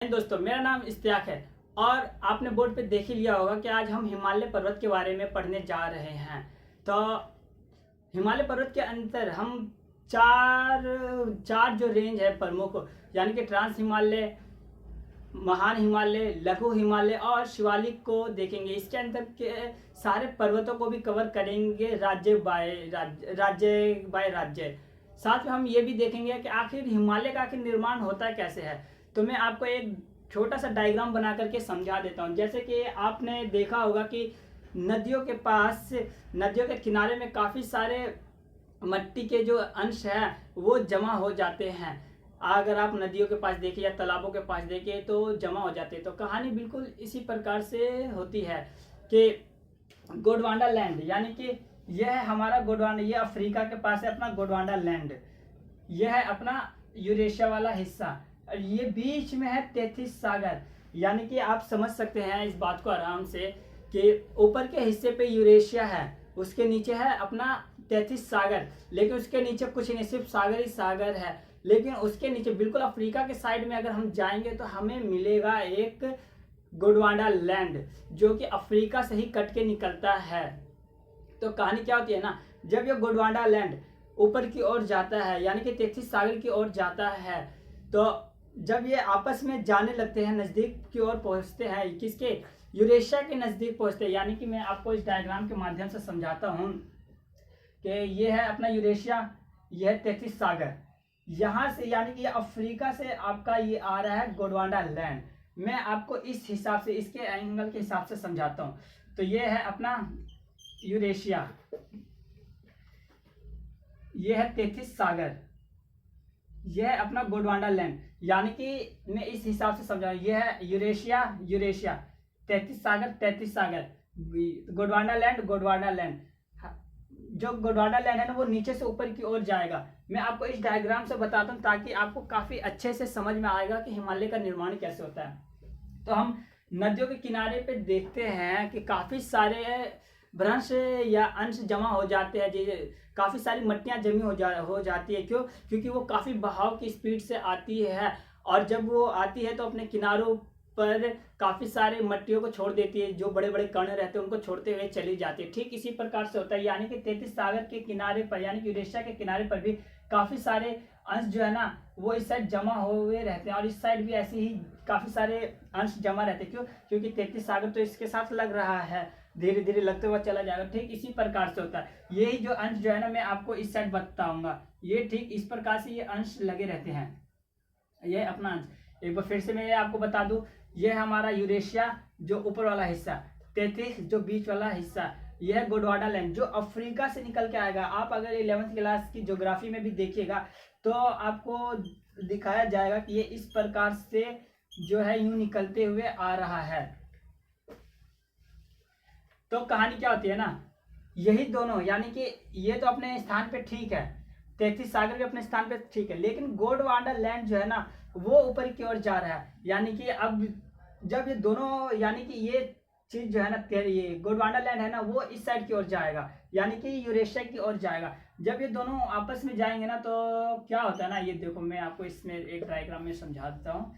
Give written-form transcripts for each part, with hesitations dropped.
दोस्तों, मेरा नाम इश्तियाक है और आपने बोर्ड पे देख ही लिया होगा कि आज हम हिमालय पर्वत के बारे में पढ़ने जा रहे हैं। तो हिमालय पर्वत के अंदर हम चार चार जो रेंज है प्रमुख, यानी कि ट्रांस हिमालय, महान हिमालय, लघु हिमालय और शिवालिक को देखेंगे। इसके अंदर के सारे पर्वतों को भी कवर करेंगे राज्य। साथ में हम ये भी देखेंगे कि आखिर हिमालय का आखिर निर्माण होता कैसे है। तो मैं आपको एक छोटा सा डायग्राम बना करके समझा देता हूँ। जैसे कि आपने देखा होगा कि नदियों के किनारे में काफ़ी सारे मिट्टी के जो अंश हैं वो जमा हो जाते हैं। अगर आप नदियों के पास देखिए या तालाबों के पास देखिए तो जमा हो जाते हैं। तो कहानी बिल्कुल इसी प्रकार से होती है कि गोंडवाना लैंड, यानी कि यह है हमारा गोंडवाना, ये अफ्रीका के पास है अपना गोंडवाना लैंड। यह है अपना यूरेशिया वाला हिस्सा। ये बीच में है 33 सागर, यानी कि आप समझ सकते हैं इस बात को आराम से कि ऊपर के हिस्से पे यूरेशिया है, उसके नीचे है अपना 33 सागर, लेकिन उसके नीचे कुछ नहीं, सिर्फ सागर ही सागर है। लेकिन उसके नीचे बिल्कुल अफ्रीका के साइड में अगर हम जाएंगे तो हमें मिलेगा एक गोंडवाना लैंड, जो कि अफ्रीका से ही कट के निकलता है। तो कहानी क्या होती है ना, जब ये गोंडवाना लैंड ऊपर की ओर जाता है, यानी कि 33 सागर की ओर जाता है, तो जब ये आपस में जाने लगते हैं, नज़दीक की ओर पहुंचते हैं, किसके, यूरेशिया के नज़दीक पहुंचते हैं। यानी कि मैं आपको इस डायग्राम के माध्यम से समझाता हूं कि ये है अपना यूरेशिया, यह है 33 सागर। यहाँ से यानी कि अफ्रीका से आपका ये आ रहा है गोंडवाना लैंड। मैं आपको इस हिसाब से, इसके एंगल के हिसाब से समझाता हूँ। तो ये है अपना यूरेशिया, ये है 33 सागर, यह है अपना गोंडवाना लैंड। यानी कि मैं इस हिसाब से समझा, यह है यूरेशिया 33 सागर, गोंडवाना लैंड। जो गोंडवाना लैंड है ना वो नीचे से ऊपर की ओर जाएगा। मैं आपको इस डायग्राम से बताता हूँ ताकि आपको काफी अच्छे से समझ में आएगा कि हिमालय का निर्माण कैसे होता है। तो हम नदियों के किनारे पे देखते हैं कि काफी सारे भ्रंश या अंश जमा हो जाते हैं, काफी सारी मट्टियां जमी हो जाती है। क्यों? क्योंकि वो काफी बहाव की स्पीड से आती है, और जब वो आती है तो अपने किनारों पर काफी सारे मट्टियों को छोड़ देती है, जो बड़े बड़े कण रहते हैं उनको छोड़ते हुए चली जाती है। ठीक इसी प्रकार से होता है, यानी कि 33 सागर के किनारे पर, यानी कि यूरेशिया के किनारे पर भी काफी सारे अंश जो है ना वो इस साइड जमा हुए रहते हैं, और इस साइड भी ऐसे ही काफी सारे अंश जमा रहते हैं। क्यों? क्योंकि 33 सागर तो इसके साथ लग रहा है, धीरे धीरे लगते हुए चला जाएगा। ठीक इसी प्रकार से होता है। यही जो अंश जो है ना मैं आपको इस साइड बताऊंगा, ये ठीक इस प्रकार से ये अंश लगे रहते हैं। ये अपना अंश एक बार फिर से मैं आपको बता दूं, ये है हमारा यूरेशिया जो ऊपर वाला हिस्सा, 33 जो बीच वाला हिस्सा, यह है गोंडवाना लैंड जो अफ्रीका से निकल के आएगा। आप अगर 11वीं क्लास की ज्योग्राफी में भी देखिएगा तो आपको दिखाया जाएगा कि ये इस प्रकार से जो है यूं निकलते हुए आ रहा है। तो कहानी क्या होती है ना, यही दोनों, यानी कि ये तो अपने स्थान पे ठीक है, 33 सागर भी अपने स्थान पे ठीक है, लेकिन गोंडवाना लैंड जो है ना वो ऊपर की ओर जा रहा है। यानी कि अब जब ये दोनों, यानी कि ये चीज जो है ना, ये गोंडवाना लैंड है ना वो इस साइड की ओर जाएगा, यानी कि यूरेशिया की ओर जाएगा। जब ये दोनों आपस में जाएंगे ना तो क्या होता है ना, ये देखो मैं आपको इसमें एक डायग्राम में समझा देता हूँ।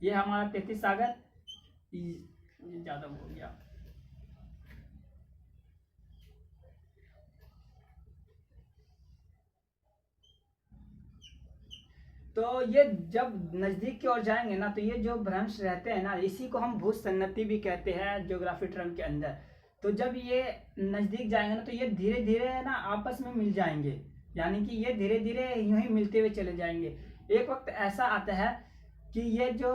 ये हमारा 33 सागर, ये ज्यादा हो गया। तो ये जब नजदीक की ओर जाएंगे ना तो ये जो भ्रंश रहते हैं ना, इसी को हम भूसन्नति भी कहते हैं ज्योग्राफी टर्म के अंदर। तो जब ये नजदीक जाएंगे ना तो ये धीरे धीरे ना आपस में मिल जाएंगे, यानी कि ये धीरे धीरे यूं ही मिलते हुए चले जाएंगे। एक वक्त ऐसा आता है कि ये जो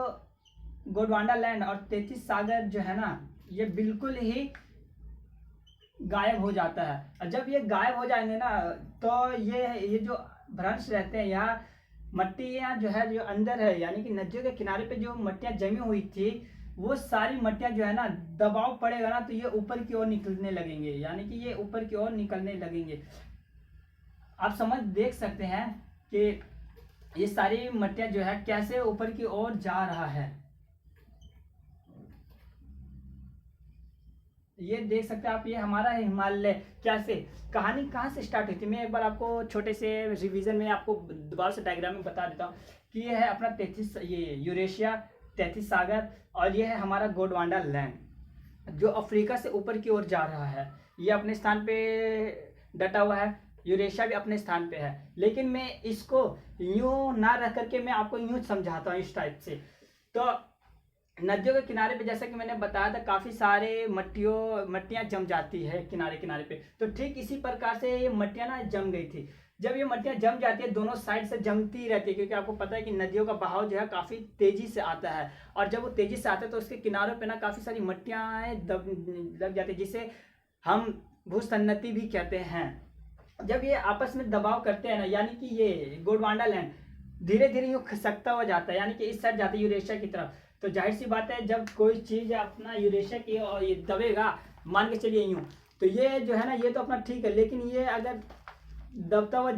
गोंडवाना लैंड और 33 सागर जो है ना ये बिल्कुल ही गायब हो जाता है। और जब ये गायब हो जाएंगे ना तो ये जो भ्रंश रहते हैं, यहाँ मट्टियाँ जो है जो अंदर है, यानी कि नदियों के किनारे पे जो मट्टियाँ जमी हुई थी वो सारी मट्टियाँ जो है ना, दबाव पड़ेगा ना तो ये ऊपर की ओर निकलने लगेंगे, यानी कि ये ऊपर की ओर निकलने लगेंगे। आप समझ देख सकते हैं कि ये सारी मट्टियाँ जो है कैसे ऊपर की ओर जा रहा है। ये देख सकते हैं आप, ये हमारा है हिमालय। कैसे, कहानी कहाँ से स्टार्ट हुई थी, मैं एक बार आपको छोटे से रिवीजन में आपको दोबारा से डायग्राम में बता देता हूँ कि ये है अपना 33, ये यूरेशिया 33 सागर, और ये है हमारा गोंडवाना लैंड जो अफ्रीका से ऊपर की ओर जा रहा है। ये अपने स्थान पे डटा हुआ है, यूरेशिया भी अपने स्थान पे है। लेकिन मैं इसको यूं ना रख करके मैं आपको यूं समझाता हूँ इस टाइप से। तो नदियों के किनारे पे जैसा कि मैंने बताया था काफ़ी सारे मट्टियाँ जम जाती है किनारे किनारे पे। तो ठीक इसी प्रकार से ये मट्टियाँ ना जम गई थी। जब ये मट्टियाँ जम जाती है दोनों साइड से जमती रहती है, क्योंकि आपको पता है कि नदियों का बहाव जो है काफ़ी तेज़ी से आता है, और जब वो तेज़ी से आता है तो उसके किनारों पे ना काफ़ी सारी मट्टियाँ दब लग जाती है, जिसे हम भूसन्नति भी कहते हैं। जब ये आपस में दबाव करते हैं ना, यानी कि ये गोंडवाना लैंड धीरे धीरे यूँ खिसकता हुआ जाता है, यानी कि इस साइड जाता है यूरेशिया की तरफ। तो जाहिर सी बात है जब कोई चीज़ अपना यूरेशिया की और ये दबेगा, मान के चलिए यूँ, तो ये जो है ना ये तो अपना ठीक है, लेकिन ये अगर दबता हुआ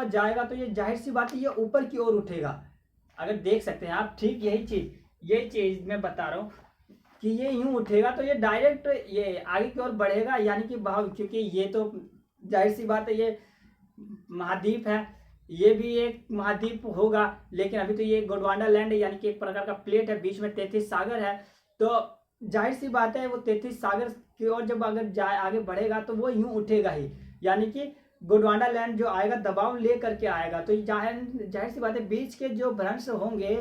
जाएगा, तो ये जाहिर सी बात है ये ऊपर की ओर उठेगा। अगर देख सकते हैं आप, ठीक यही चीज़ मैं बता रहा हूँ कि ये यूं उठेगा तो ये डायरेक्ट ये आगे की ओर बढ़ेगा, यानी कि बहाव, क्योंकि ये तो जाहिर सी बात है ये महाद्वीप है, ये भी एक महाद्वीप होगा, लेकिन अभी तो ये गोंडवाना लैंड है, यानी कि एक प्रकार का प्लेट है, बीच में 33 सागर है। तो जाहिर सी बात है वो 33 सागर की ओर जब अगर जाए आगे बढ़ेगा तो वो यूं उठेगा ही, यानी कि गोंडवाना लैंड जो आएगा दबाव ले करके आएगा। तो जाहिर जाहिर सी बात है बीच के जो भ्रंश होंगे,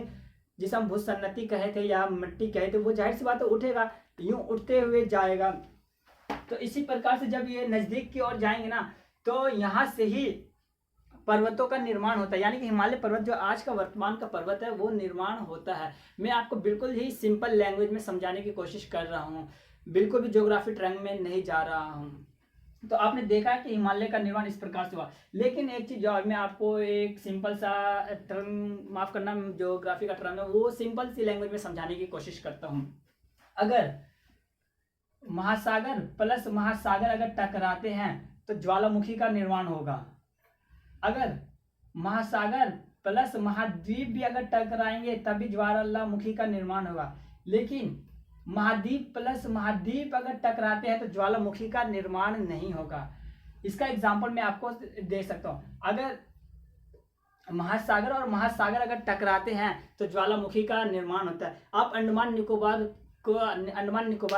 जिसे हम भूसन्नति कहे थे या मिट्टी कहे थे, वो जाहिर सी बात है उठेगा, यूं उठते हुए जाएगा। तो इसी प्रकार से जब ये नज़दीक की ओर जाएंगे ना, तो यहाँ से ही पर्वतों का निर्माण होता है, यानी कि हिमालय पर्वत जो आज का वर्तमान का पर्वत है वो निर्माण होता है। मैं आपको बिल्कुल ही सिंपल लैंग्वेज में समझाने की कोशिश कर रहा हूँ, बिल्कुल भी ज्योग्राफी ट्रंग में नहीं जा रहा हूँ। तो आपने देखा है कि हिमालय का निर्माण इस प्रकार से हुआ। लेकिन एक चीज़ और मैं आपको एक सिंपल सा टर्म, माफ़ करना, ज्योग्राफी का टर्म है वो सिंपल सी लैंग्वेज में समझाने की कोशिश करता हूँ। अगर महासागर प्लस महासागर अगर टकराते हैं तो ज्वालामुखी का निर्माण होगा। अगर महासागर प्लस महाद्वीप भी अगर टकराएंगे तभी ज्वालामुखी का निर्माण होगा। लेकिन महाद्वीप प्लस महाद्वीप अगर टकराते हैं तो ज्वालामुखी का निर्माण नहीं होगा। इसका एग्जाम्पल मैं आपको दे सकता हूँ। अगर महासागर और महासागर अगर टकराते हैं तो ज्वालामुखी का निर्माण होता है। आप अंडमान निकोबार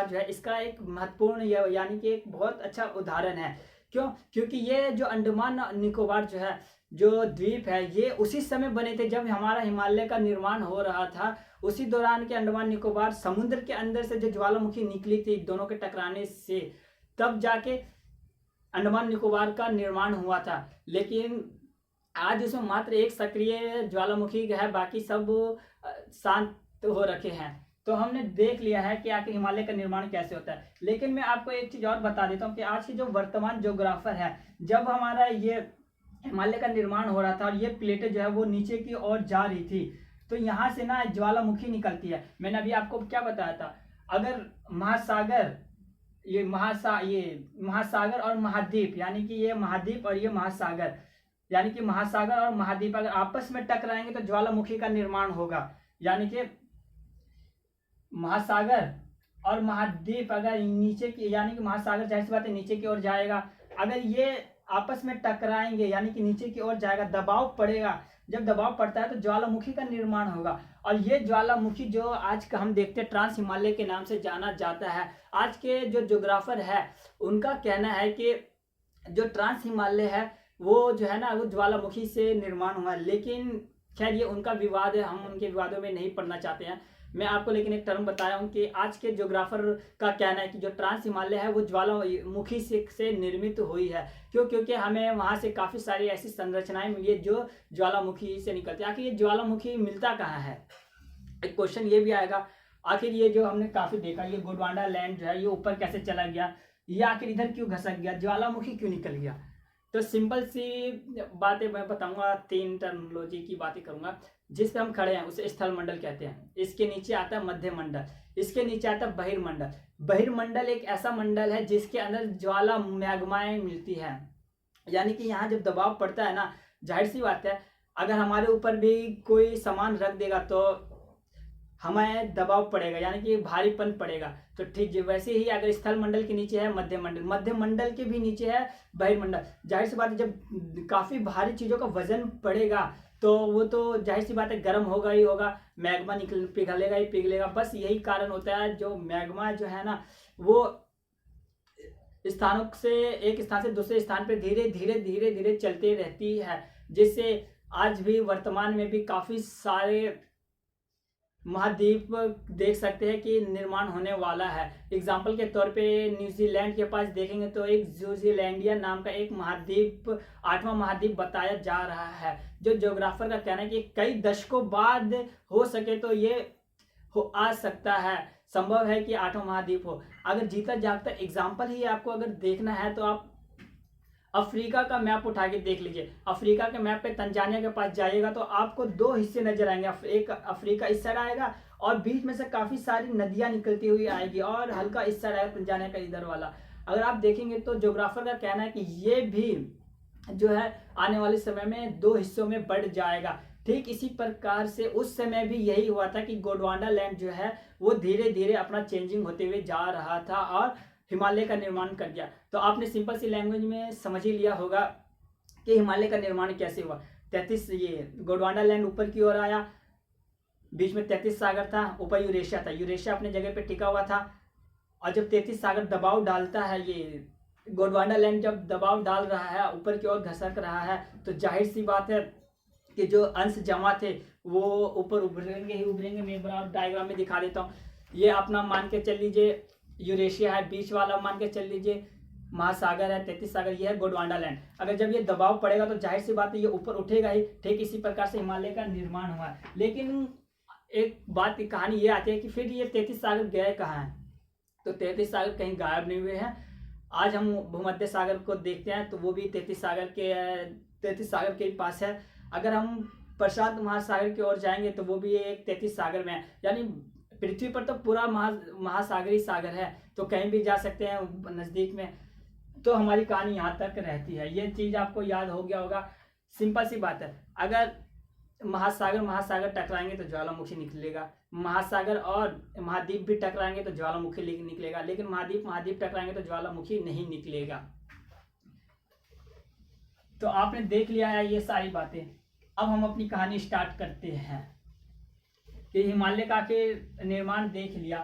जो है इसका एक महत्वपूर्ण यानी कि एक बहुत अच्छा उदाहरण है। क्यों? क्योंकि ये जो अंडमान निकोबार जो है, जो द्वीप है, ये उसी समय बने थे जब हमारा हिमालय का निर्माण हो रहा था। उसी दौरान के अंडमान निकोबार समुद्र के अंदर से जो ज्वालामुखी निकली थी दोनों के टकराने से, तब जाके अंडमान निकोबार का निर्माण हुआ था। लेकिन आज उसमें मात्र एक सक्रिय ज्वालामुखी है, बाकी सब शांत हो रखे हैं। तो हमने देख लिया है कि आखिर हिमालय का निर्माण कैसे होता है। लेकिन मैं आपको एक चीज़ और बता देता हूँ कि आज की जो वर्तमान ज्योग्राफर है, जब हमारा ये हिमालय का निर्माण हो रहा था और ये प्लेटें जो है वो नीचे की ओर जा रही थी, तो यहाँ से ना ज्वालामुखी निकलती है। मैंने अभी आपको क्या बताया था, अगर महासागर ये महासागर और महाद्वीप, यानी कि ये महाद्वीप और ये महासागर, यानी कि महासागर और महाद्वीप अगर आपस में टकराएंगे तो ज्वालामुखी का निर्माण होगा। यानी कि महासागर और महाद्वीप अगर नीचे की, यानी कि महासागर जाहिर सी बात है नीचे की ओर जाएगा, अगर ये आपस में टकराएंगे यानी कि नीचे की ओर जाएगा, दबाव पड़ेगा, जब दबाव पड़ता है तो ज्वालामुखी का निर्माण होगा। और ये ज्वालामुखी जो आज का हम देखते हैं ट्रांस हिमालय के नाम से जाना जाता है। आज के जो ज्योग्राफर है उनका कहना है कि जो ट्रांस हिमालय है वो जो है ना वो ज्वालामुखी से निर्माण हुआ है। लेकिन खैर ये उनका विवाद है, हम उनके विवादों में नहीं पड़ना चाहते हैं। मैं आपको लेकिन एक टर्म बताया हूँ कि आज के ज्योग्राफर का कहना है कि जो ट्रांस हिमालय है वो ज्वालामुखी से निर्मित हुई है। क्यों? क्योंकि हमें वहाँ से काफ़ी सारी ऐसी संरचनाएं मिली है जो ज्वालामुखी से निकलती है। आखिर ये ज्वालामुखी मिलता कहाँ है, एक क्वेश्चन ये भी आएगा। आखिर ये जो हमने काफ़ी देखा, ये गोंडवाना लैंड जो है ये ऊपर कैसे चला गया, ये आखिर इधर क्यों घसक गया, ज्वालामुखी क्यों निकल गया। तो सिंपल सी बातें मैं बताऊंगा, 3 टर्मिनोलॉजी की बातें करूंगा। जिस पे हम खड़े हैं उसे स्थल मंडल कहते हैं, इसके नीचे आता है मध्य मंडल, इसके नीचे आता है बहिर्मंडल। बहिर्मंडल एक ऐसा मंडल है जिसके अंदर ज्वाला मैग्माएं मिलती है। यानी कि यहाँ जब दबाव पड़ता है ना, जाहिर सी बात है अगर हमारे ऊपर भी कोई सामान रख देगा तो हमें दबाव पड़ेगा, यानी कि भारीपन पड़ेगा। तो ठीक वैसे ही अगर स्थल मंडल के नीचे है मध्य मंडल, मध्य मंडल के भी नीचे है बहिर्मंडल, जाहिर सी बात है जब काफी भारी चीजों का वजन पड़ेगा तो वो तो जाहिर सी बात है गर्म होगा ही होगा, मैग्मा निकल पिघलेगा ही पिघलेगा। बस यही कारण होता है, जो मैग्मा जो है ना वो स्थानों से एक स्थान से दूसरे स्थान पे धीरे धीरे धीरे धीरे चलती रहती है, जिससे आज भी वर्तमान में भी काफी सारे महाद्वीप देख सकते हैं कि निर्माण होने वाला है। एग्जाम्पल के तौर पे न्यूजीलैंड के पास देखेंगे तो एक न्यूजीलैंडिया नाम का एक महाद्वीप 8वां महाद्वीप बताया जा रहा है, जो ज्योग्राफर का कहना है कि कई दशकों बाद हो सके तो ये हो आ सकता है, संभव है कि 8वां महाद्वीप हो। अगर जीता जागता एग्जाम्पल ही आपको अगर देखना है तो आप अफ्रीका का मैप उठा के देख लीजिए। अफ्रीका के मैप पे तंजानिया के पास जाइएगा तो आपको दो हिस्से नजर आएंगे, एक अफ्रीका इस साइड आएगा और बीच में से काफी सारी नदियां निकलती हुई आएगी, और हल्का इस साइड आएगा तंजानिया का इधर वाला। अगर आप देखेंगे तो ज्योग्राफर का कहना है कि ये भी जो है आने वाले समय में दो हिस्सों में बढ़ जाएगा। ठीक इसी प्रकार से उस समय भी यही हुआ था कि गोंडवाना लैंड जो है वो धीरे धीरे अपना चेंजिंग होते हुए जा रहा था और हिमालय का निर्माण कर दिया। तो आपने सिंपल सी लैंग्वेज में समझ ही लिया होगा कि हिमालय का निर्माण कैसे हुआ। 33 ये गोंडवाना लैंड ऊपर की ओर आया, बीच में 33 सागर था, ऊपर यूरेशिया था, यूरेशिया अपने जगह पे टिका हुआ था। और जब 33 सागर दबाव डालता है, ये गोंडवाना लैंड जब दबाव डाल रहा है ऊपर की ओर घसक रहा है, तो जाहिर सी बात है कि जो अंश जमा थे वो ऊपर उभरेंगे ही उभरेंगे। मैं बराबर डायग्राम में दिखा देता हूँ। ये अपना मान के चल लीजिए यूरेशिया है, बीच वाला मान के चल लीजिए महासागर है, 33 सागर, ये है गोंडवाना लैंड। अगर जब ये दबाव पड़ेगा तो जाहिर सी बात है ये ऊपर उठेगा ही। ठीक इसी प्रकार से हिमालय का निर्माण हुआ है। लेकिन एक बात की कहानी ये आती है कि फिर ये 33 सागर गए कहाँ हैं? तो 33 सागर कहीं गायब नहीं हुए हैं। आज हम भूमध्य सागर को देखते हैं तो वो भी 33 सागर के पास है। अगर हम प्रशांत महासागर की ओर जाएंगे तो वो भी एक 33 सागर में है। यानी पृथ्वी पर तो पूरा महासागरी सागर है, तो कहीं भी जा सकते हैं नजदीक में। तो हमारी कहानी यहाँ तक रहती है। ये चीज आपको याद हो गया होगा। सिंपल सी बात है, अगर महासागर टकराएंगे तो ज्वालामुखी निकलेगा, महासागर और महाद्वीप भी टकराएंगे तो ज्वालामुखी निकलेगा, लेकिन महाद्वीप टकराएंगे तो ज्वालामुखी नहीं निकलेगा। तो आपने देख लिया है ये सारी बातें। अब हम अपनी कहानी स्टार्ट करते हैं कि हिमालय का के निर्माण देख लिया।